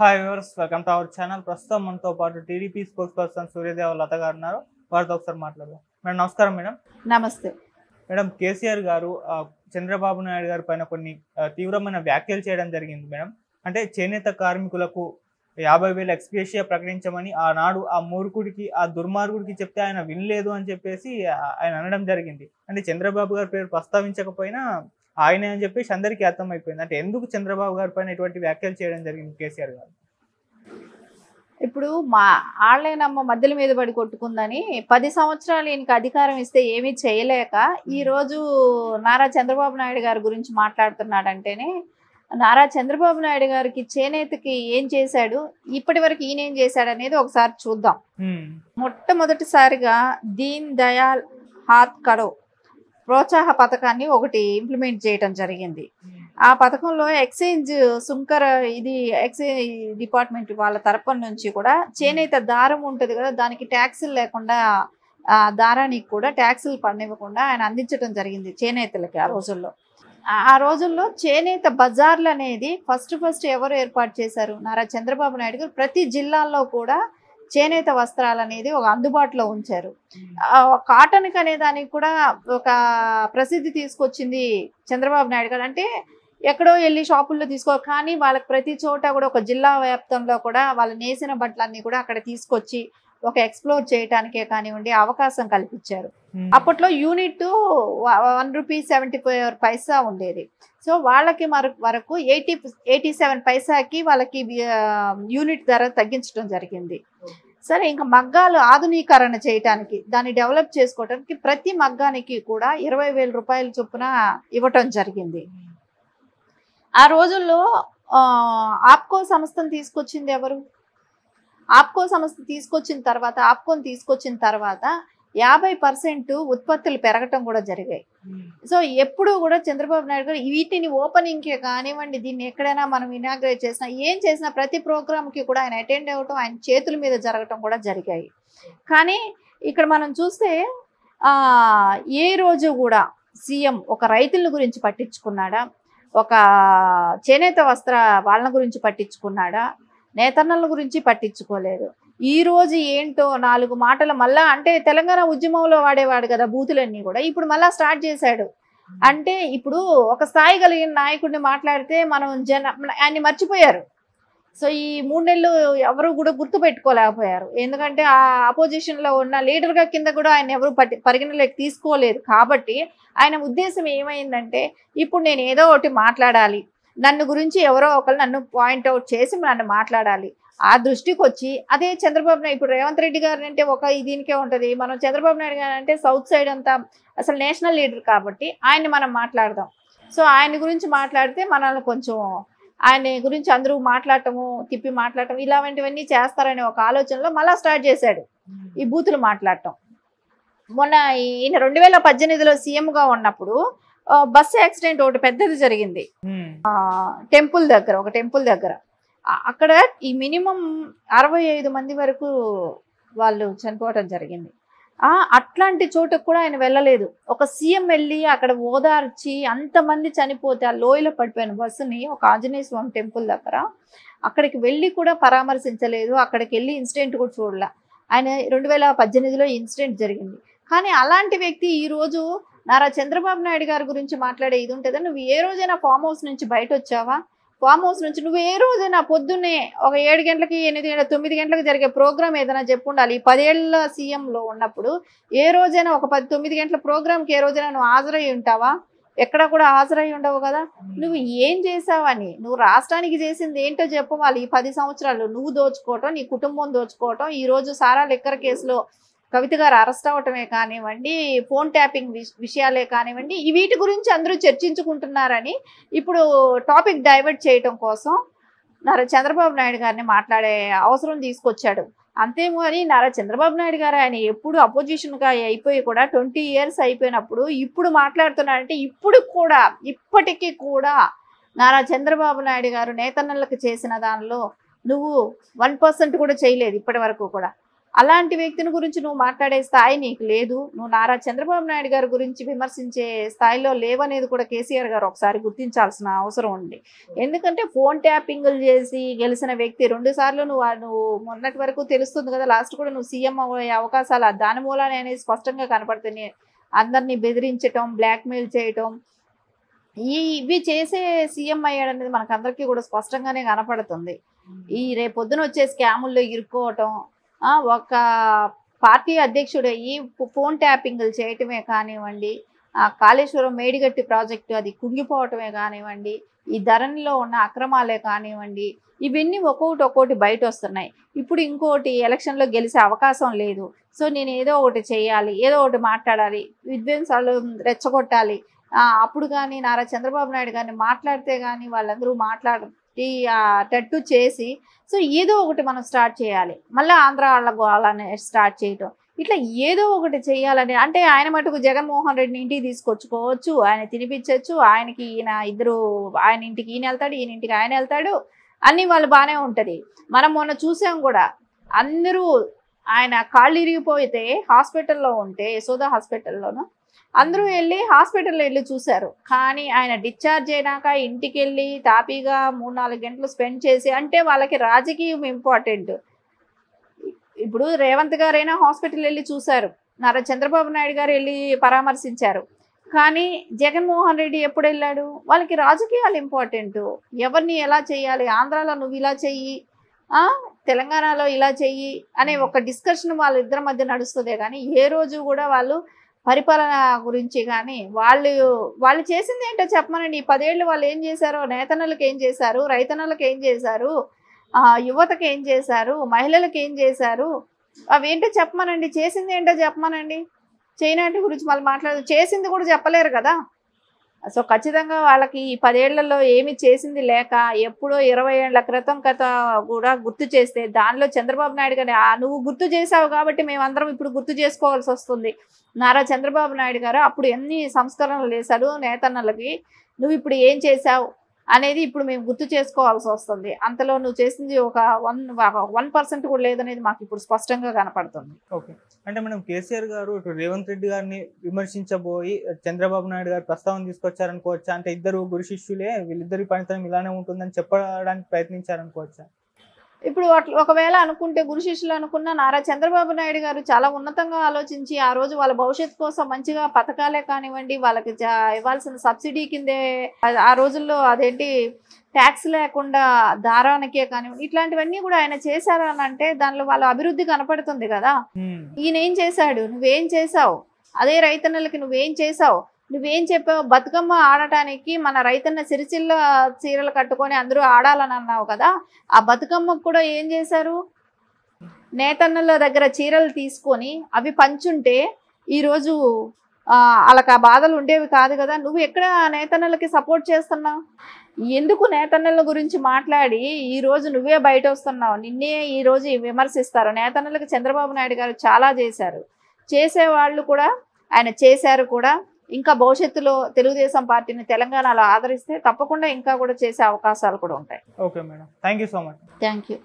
Hi viewers, welcome to our channel. ప్రస్తుతం మనతో పాటు టీడీపీ స్పోక్స్ పర్సన్ సూర్యదేవ లత గారు ఉన్నారు. వారితో ఒకసారి మాట్లాడదాం. మేడం నమస్కారం. మేడం నమస్తే. మేడం కేసీఆర్ గారు చంద్రబాబు నాయుడు గారి పైన కొన్ని తీవ్రమైన వ్యాఖ్యలు చేయడం జరిగింది. మేడం అంటే చేనేత కార్మికులకు 50,000 ఎక్స్‌గ్రేషియా ప్రకటించమని ఆనాడు ఆ మూర్ఖుడికి, ఆ దుర్మార్గుడికి చెప్తే ఆయన వినలేదు అని చెప్పేసి ఆయన అనడం జరిగింది. అంటే చంద్రబాబు గారి పేరు ప్రస్తావించకపోయినా ఆయనే అని చెప్పేసి అందరికీ అర్థమైపోయింది. అంటే ఎందుకు చంద్రబాబు గారి పైన ఇటువంటి వ్యాఖ్యలు చేయడం జరిగింది కేసీఆర్ గారు? ఇప్పుడు ఆళ్ళేనమ్మ మధ్యల మీద పడి కొట్టుకుందని 10 సంవత్సరాలు ఈయనకి అధికారం ఇస్తే ఏమీ చేయలేక ఈరోజు నారా చంద్రబాబు నాయుడు గారి గురించి మాట్లాడుతున్నాడంటేనే, నారా చంద్రబాబు నాయుడు గారికి చేనేతకి ఏం చేశాడు, ఇప్పటి వరకు ఈయన ఏం చేశాడు అనేది ఒకసారి చూద్దాం. మొట్టమొదటిసారిగా దీన్ దయాల్ హాత్ కడో ప్రోత్సాహ పథకాన్ని ఒకటి ఇంప్లిమెంట్ చేయడం జరిగింది. ఆ పథకంలో ఎక్స్చేంజ్ సుంకర ఎక్స్చేంజ్ డిపార్ట్మెంట్ వాళ్ళ తరపున నుంచి కూడా చేనేత దారం ఉంటుంది కదా, దానికి ట్యాక్సులు లేకుండా దారానికి కూడా ట్యాక్సులు పడనివ్వకుండా ఆయన అందించడం జరిగింది చేనేతలకి. ఆ రోజుల్లో చేనేత బజార్లు అనేది ఫస్ట్ ఎవరు ఏర్పాటు చేశారు? నారా చంద్రబాబు నాయుడు గారు ప్రతి జిల్లాల్లో కూడా చేనేత వస్త్రాలు అనేది ఒక అందుబాటులో ఉంచారు. కాటన్కి అనే దానికి కూడా ఒక ప్రసిద్ధి తీసుకొచ్చింది చంద్రబాబు నాయుడు గారు. అంటే ఎక్కడో వెళ్ళి షాపుల్లో కానీ వాళ్ళకి ప్రతి చోట కూడా ఒక జిల్లా వ్యాప్తంలో కూడా వాళ్ళు నేసిన బట్టలన్నీ కూడా అక్కడ తీసుకొచ్చి ఒక ఎక్స్ప్లోర్ చేయడానికే కానివ్వండి అవకాశం కల్పించారు. అప్పట్లో యూనిట్ ₹1.74 ఉండేది. సో వాళ్ళకి వరకు 87 పైసాకి వాళ్ళకి యూనిట్ ధర తగ్గించడం జరిగింది. సరే, ఇంకా మగ్గాలు ఆధునీకరణ చేయటానికి, దాన్ని డెవలప్ చేసుకోవడానికి ప్రతి మగ్గానికి కూడా ₹20,000 చొప్పున ఇవ్వటం జరిగింది. ఆ రోజుల్లో ఆప్కో సంస్థను తీసుకొచ్చింది ఎవరు? ఆప్కోని తీసుకొచ్చిన తర్వాత 50% ఉత్పత్తులు పెరగటం కూడా జరిగాయి. సో ఎప్పుడు కూడా చంద్రబాబు నాయుడు గారు వీటిని ఓపెనింగ్కే కానివ్వండి, దీన్ని ఎక్కడైనా మనం ఇనాగ్రేట్ చేసినా, ఏం చేసినా ప్రతి ప్రోగ్రామ్కి కూడా ఆయన అటెండ్ అవ్వటం, ఆయన చేతుల మీద జరగటం కూడా జరిగాయి. కానీ ఇక్కడ మనం చూస్తే ఏ రోజు కూడా సీఎం ఒక రైతుల గురించి పట్టించుకున్నాడా, ఒక చేనేత వస్త్ర వాళ్ళ గురించి పట్టించుకున్నాడా, నేతన్నల గురించి పట్టించుకోలేదు. ఈ రోజు ఏంటో 4 మాటలు మళ్ళా, అంటే తెలంగాణ ఉద్యమంలో వాడేవాడు కదా బూతులన్నీ కూడా, ఇప్పుడు మళ్ళా స్టార్ట్ చేశాడు. అంటే ఇప్పుడు ఒక స్థాయి కలిగిన నాయకుడిని మాట్లాడితే మనం ఆయన్ని మర్చిపోయారు. సో ఈ 3 నెలలు ఎవరు కూడా గుర్తు పెట్టుకోలేకపోయారు. ఎందుకంటే ఆ అపోజిషన్లో ఉన్న లీడర్గా కింద కూడా ఆయన ఎవరు పరిగణలోకి తీసుకోలేదు. కాబట్టి ఆయన ఉద్దేశం ఏమైందంటే, ఇప్పుడు నేను ఏదో ఒకటి మాట్లాడాలి, నన్ను గురించి ఎవరో ఒకరు నన్ను పాయింట్అవుట్ చేసి నన్ను మాట్లాడాలి, ఆ దృష్టికి వచ్చి అదే చంద్రబాబు నాయుడు. ఇప్పుడు రేవంత్ రెడ్డి గారు అంటే ఒక దీనికే ఉంటుంది, మనం చంద్రబాబు నాయుడు గారు అంటే సౌత్ సైడ్ అంతా అసలు నేషనల్ లీడర్ కాబట్టి ఆయన్ని మనం మాట్లాడదాం. సో ఆయన గురించి మాట్లాడితే మనల్ని కొంచెం ఆయన గురించి అందరూ తిప్పి మాట్లాడటం ఇలాంటివన్నీ చేస్తారనే ఒక ఆలోచనలో మళ్ళీ స్టార్ట్ చేశాడు ఈ బూతులు మాట్లాడటం. మొన్న ఈయన 2018లో సీఎంగా ఉన్నప్పుడు బస్సు యాక్సిడెంట్ ఒకటి పెద్దది జరిగింది ఒక టెంపుల్ దగ్గర. అక్కడ ఈ మినిమం 65 మంది వరకు వాళ్ళు చనిపోవటం జరిగింది. అట్లాంటి చోటుకు కూడా ఆయన వెళ్ళలేదు. ఒక సీఎం వెళ్ళి అక్కడ ఓదార్చి, అంతమంది చనిపోతే ఆ లోయలో పడిపోయిన బస్సుని ఒక ఆంజనేయ స్వామి టెంపుల్ దగ్గర అక్కడికి వెళ్ళి కూడా పరామర్శించలేదు. అక్కడికి వెళ్ళి ఇన్సిడెంట్ కూడా చూడలే. ఆయన 2018లో ఇన్సిడెంట్ జరిగింది. కానీ అలాంటి వ్యక్తి ఈరోజు నారా చంద్రబాబు నాయుడు గారి గురించి మాట్లాడే ఇది ఉంటుందా? నువ్వు ఏ రోజైనా ఫామ్ హౌస్ నుంచి బయట వచ్చావా? ఫామ్ హౌస్ నుంచి నువ్వు ఏ రోజైనా పొద్దున్నే ఒక 7 గంటలకి 8 గంటల 9 గంటలకు జరిగే ప్రోగ్రామ్ ఏదైనా చెప్పుండాలి. 10 ఏళ్ళ సీఎంలో ఉన్నప్పుడు ఏ రోజైనా ఒక 9 గంటల ప్రోగ్రామ్కి ఏ రోజైనా నువ్వు హాజరై ఉంటావా? ఎక్కడ కూడా హాజరై ఉండవు కదా. నువ్వు ఏం చేసావని, నువ్వు రాష్ట్రానికి చేసింది ఏంటో చెప్పవాలి. ఈ 10 సంవత్సరాలు నువ్వు దోచుకోవటం, నీ కుటుంబం దోచుకోవటం, ఈరోజు సారా లిక్కర్ కేసులో కవిత గారు అరెస్ట్ అవటమే కానివ్వండి, ఫోన్ ట్యాపింగ్ విషయాలే కానివ్వండి, వీటి గురించి అందరూ చర్చించుకుంటున్నారని ఇప్పుడు టాపిక్ డైవర్ట్ చేయటం కోసం నారా చంద్రబాబు నాయుడు గారిని మాట్లాడే అవసరం తీసుకొచ్చాడు. అంతేమని నారా చంద్రబాబు నాయుడు గారు ఆయన ఎప్పుడు అపోజిషన్గా అయిపోయి కూడా 20 years అయిపోయినప్పుడు ఇప్పుడు మాట్లాడుతున్నాడంటే, ఇప్పటికీ కూడా నారా చంద్రబాబు నాయుడు గారు నేతన్నలకు చేసిన దానిలో నువ్వు 1% కూడా చేయలేదు ఇప్పటి వరకు కూడా. అలాంటి వ్యక్తిని గురించి నువ్వు మాట్లాడే స్థాయి నీకు లేదు. నువ్వు నారా చంద్రబాబు నాయుడు గారి గురించి విమర్శించే స్థాయిలో లేవనేది కూడా కేసీఆర్ గారు ఒకసారి గుర్తించాల్సిన అవసరం ఉంది. ఎందుకంటే ఫోన్ ట్యాపింగ్లు చేసి గెలిచిన వ్యక్తి 2 సార్లు నువ్వు మొన్నటి వరకు తెలుస్తుంది కదా, లాస్ట్ కూడా నువ్వు సీఎం అయ్యే అవకాశాలు దాని మూలానే అనేది స్పష్టంగా కనపడుతున్నాయి. అందరినీ బెదిరించటం, బ్లాక్మెయిల్ చేయటం, ఇవి చేసే సీఎం అయ్యాడనేది మనకందరికీ కూడా స్పష్టంగానే కనపడుతుంది. ఈ రేపొద్దున వచ్చే స్కాముల్లో ఇరుక్కోవటం, ఒక పార్టీ అధ్యక్షుడయ్యి ఫోన్ ట్యాపింగ్లు చేయటమే కానివ్వండి, కాళేశ్వరం మేడిగట్టి ప్రాజెక్టు అది కుంగిపోవటమే కానివ్వండి, ఈ ధరణిలో ఉన్న అక్రమాలే కానివ్వండి, ఇవన్నీ ఒక్కొక్కటి బయట వస్తున్నాయి. ఇప్పుడు ఇంకోటి ఎలక్షన్లో గెలిచే అవకాశం లేదు. సో నేను ఏదో ఒకటి చేయాలి, ఏదో ఒకటి మాట్లాడాలి, విధ్వంసాలు రెచ్చగొట్టాలి. అప్పుడు కానీ నారా చంద్రబాబు నాయుడు గారిని మాట్లాడితే కానీ వాళ్ళందరూ టట్టు చేసి సో ఏదో ఒకటి మనం స్టార్ట్ చేయాలి. మళ్ళీ ఆంధ్ర వాళ్ళని స్టార్ట్ చేయటం, ఇట్లా ఏదో ఒకటి చేయాలని. అంటే ఆయన మటుకు జగన్మోహన్ రెడ్డిని ఇంటికి తీసుకొచ్చుకోవచ్చు, ఆయన తినిపించవచ్చు, ఆయనకి ఆయన ఇంటికి ఈయన వెళ్తాడు, ఈయన ఇంటికి ఆయన వెళ్తాడు, అన్నీ వాళ్ళు బాగానే ఉంటుంది. మనం మొన్న చూసాం కూడా, అందరూ ఆయన కాళ్ళు ఇరిగిపోతే హాస్పిటల్లో ఉంటే, యశోద హాస్పిటల్లోనూ అందరూ హాస్పిటల్లో వెళ్ళి చూశారు. కానీ ఆయన డిశ్చార్జ్ అయినాక ఇంటికి వెళ్ళి తాపీగా 3-4 గంటలు స్పెండ్ చేసి, అంటే వాళ్ళకి రాజకీయం ఇంపార్టెంట్. ఇప్పుడు రేవంత్ గారైనా హాస్పిటల్ వెళ్ళి చూశారు, నారా చంద్రబాబు నాయుడు గారు వెళ్ళి పరామర్శించారు. కానీ జగన్మోహన్ రెడ్డి ఎప్పుడు వెళ్ళాడు? వాళ్ళకి రాజకీయాలు ఇంపార్టెంట్. ఎవరిని ఎలా చేయాలి, ఆంధ్రాలో నువ్వు ఇలా చెయ్యి, తెలంగాణలో ఇలా చెయ్యి అనే ఒక డిస్కషన్ వాళ్ళిద్దరి మధ్య నడుస్తుందే కానీ ఏ రోజు కూడా వాళ్ళు పరిపాలన గురించి కానీ వాళ్ళు చేసింది ఏంటో చెప్పమనండి. ఈ 10 ఏళ్ళు వాళ్ళు ఏం చేశారో, నేతన్నలకు ఏం చేశారు, రైతన్నలకు ఏం చేశారు, యువతకు ఏం చేశారు, మహిళలకు ఏం చేశారు, అవేంటో చెప్పమనండి. చేసింది ఏంటో చెప్పమనండి. చేయనాటి గురించి మళ్ళీ మాట్లాడదు, చేసింది కూడా చెప్పలేరు కదా. సో ఖచ్చితంగా వాళ్ళకి ఈ 10 ఏళ్లలో ఏమి చేసింది లేక, ఎప్పుడో 20 ఏళ్ల క్రితం కథ కూడా గుర్తు చేస్తే దానిలో చంద్రబాబు నాయుడు గారు నువ్వు గుర్తు చేసావు కాబట్టి మేమందరం ఇప్పుడు గుర్తు చేసుకోవాల్సి వస్తుంది. నారా చంద్రబాబు నాయుడు గారు అప్పుడు ఎన్ని సంస్కరణలు చేశాడు నేతన్నలకి, నువ్వు ఇప్పుడు ఏం చేశావు అనేది ఇప్పుడు మేము గుర్తు చేసుకోవాల్సి వస్తుంది. అంతలో నువ్వు చేసింది ఒక 1% కూడా లేదనేది మాకు ఇప్పుడు స్పష్టంగా కనపడుతుంది. ఓకే, అంటే మనం కేసీఆర్ గారు ఇటు రేవంత్ రెడ్డి గారిని విమర్శించబోయి చంద్రబాబు నాయుడు గారు ప్రస్తావన తీసుకొచ్చారనుకోవచ్చా? అంటే ఇద్దరు గురు శిష్యులే, వీళ్ళిద్దరి పనితనం ఇలానే ఉంటుందని చెప్పడానికి ప్రయత్నించారనుకోవచ్చా? ఇప్పుడు ఒకవేళ అనుకుంటే, గురు శిష్యులు అనుకున్న నారా చంద్రబాబు నాయుడు గారు చాలా ఉన్నతంగా ఆలోచించి ఆ రోజు వాళ్ళ భవిష్యత్తు కోసం మంచిగా పథకాలే కానివ్వండి, వాళ్ళకి ఇవ్వాల్సిన సబ్సిడీ కిందే ఆ రోజుల్లో అదేంటి ట్యాక్స్ లేకుండా దారానికే కానివ్వండి, ఇట్లాంటివన్నీ కూడా ఆయన చేశారని అంటే దానిలో వాళ్ళ అభివృద్ధి కనపడుతుంది కదా. ఈయన ఏం చేశాడు, నువ్వేం చేసావు, అదే రైతన్నలకి నువ్వేం చేసావు, నువ్వేం చెప్పావు? బతుకమ్మ ఆడటానికి మన రైతన్న సిరిసిల్ల చీరలు కట్టుకొని అందరూ ఆడాలని అన్నావు కదా, ఆ బతుకమ్మకు కూడా ఏం చేశారు? నేతన్నల దగ్గర చీరలు తీసుకొని అవి పంచుంటే ఈరోజు వాళ్ళకి ఆ బాధలు ఉండేవి కాదు కదా. నువ్వు ఎక్కడ నేతన్నలకి సపోర్ట్ చేస్తున్నావు? ఎందుకు నేతన్నల గురించి మాట్లాడి ఈరోజు నువ్వే బయట వస్తున్నావు? నిన్నే ఈరోజు విమర్శిస్తారు. నేతన్నలకి చంద్రబాబు నాయుడు గారు చాలా చేశారు, చేసేవాళ్ళు కూడా ఆయన చేశారు కూడా. ఇంకా భవిష్యత్తులో తెలుగుదేశం పార్టీని తెలంగాణలో ఆదరిస్తే తప్పకుండా ఇంకా కూడా చేసే అవకాశాలు కూడా ఉంటాయి. Okay madam, thank you so much. Thank you.